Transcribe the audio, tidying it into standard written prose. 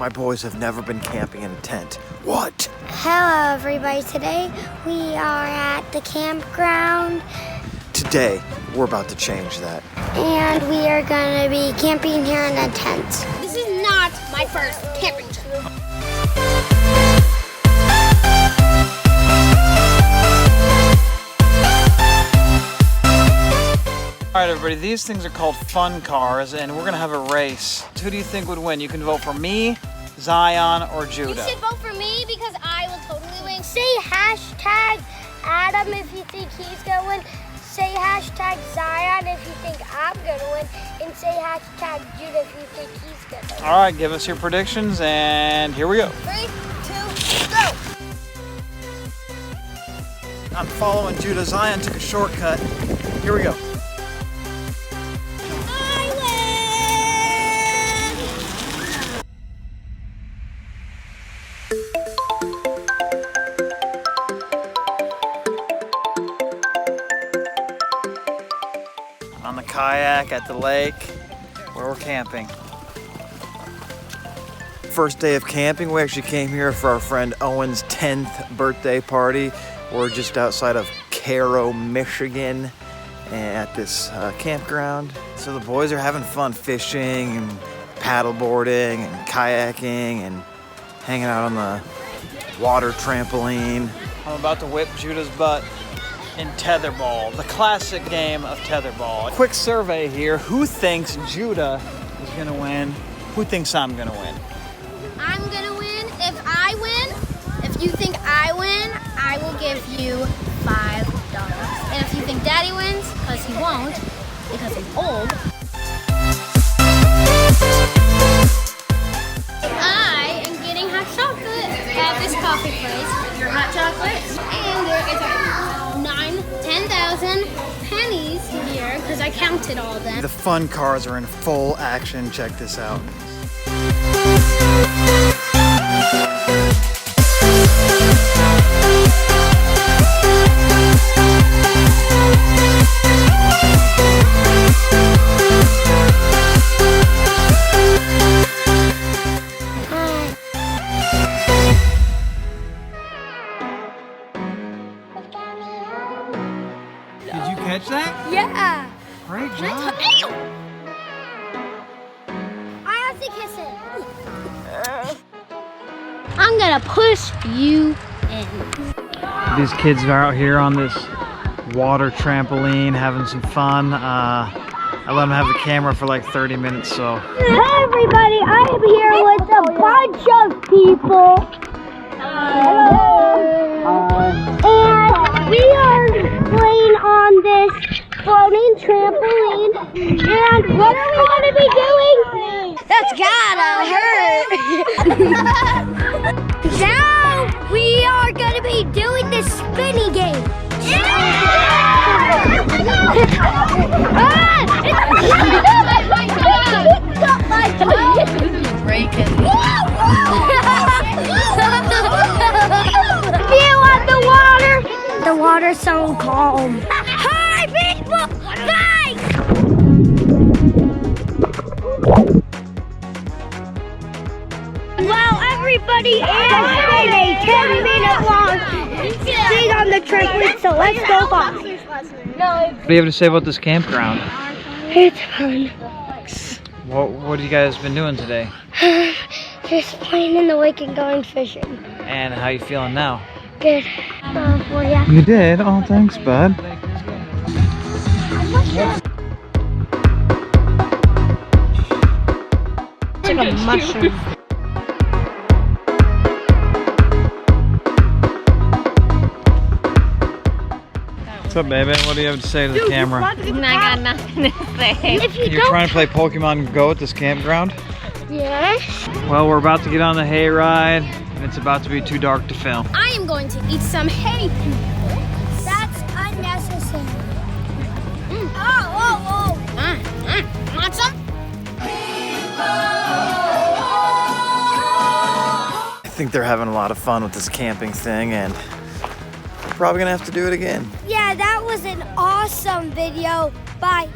My boys have never been camping in a tent. What? Hello everybody, today we are at the campground. Today, we're about to change that. And we are gonna be camping here in a tent. This is not my first camping trip. All right, everybody, these things are called fun cars, and we're gonna have a race. Who do you think would win? You can vote for me, Zion, or Judah. You should vote for me because I will totally win. Say hashtag Adam if you think he's gonna win. Say hashtag Zion if you think I'm gonna win. And say hashtag Judah if you think he's gonna win. All right, give us your predictions, and here we go. 3, 2, go! I'm following Judah. Zion took a shortcut. Here we go. On the kayak at the lake where we're camping. First day of camping, we actually came here for our friend Owen's 10th birthday party. We're just outside of Cairo, Michigan at this campground. So the boys are having fun fishing and paddleboarding and kayaking and hanging out on the water trampoline. I'm about to whip Judah's butt in tetherball, the classic game of tetherball. A quick survey here. Who thinks Judah is gonna win? Who thinks I'm gonna win? I'm gonna win. If I win, if you think I win, I will give you $5. And if you think Daddy wins, because he won't, because he's old, I am getting hot chocolate at this coffee place. Your hot chocolate? And there is 10,000 pennies here, because I counted all of them. The fun cars are in full action. Check this out. Did you catch that? Yeah! Great job. I have to kiss it. I'm gonna push you in. These kids are out here on this water trampoline having some fun. I let them have the camera for like 30 minutes, so. Hey everybody, I'm here with a bunch of people. And we are playing on this floating trampoline. And what are we going to be doing? That's gotta hurt. Now we are going to be doing the spinny game. Feel on the water. The water's so calm. Hi, people! Hi! Well, everybody is in a 10-minute long thing on the trampoline, so let's go back. What do you have to say about this campground? It's fun. What have you guys been doing today? Just playing in the lake and going fishing. And how you feeling now? Good. For ya. You did? Oh, thanks, bud. It's like a mushroom. What's up, baby? What do you have to say to the camera? I got nothing to say. If you You're trying to play Pokemon Go at this campground? Yes. Well, we're about to get on the hayride, and it's about to be too dark to film. I am going to eat some hay. That's unnecessary. Want some? I think they're having a lot of fun with this camping thing, and we're probably gonna have to do it again. Yeah, that was an awesome video. Bye.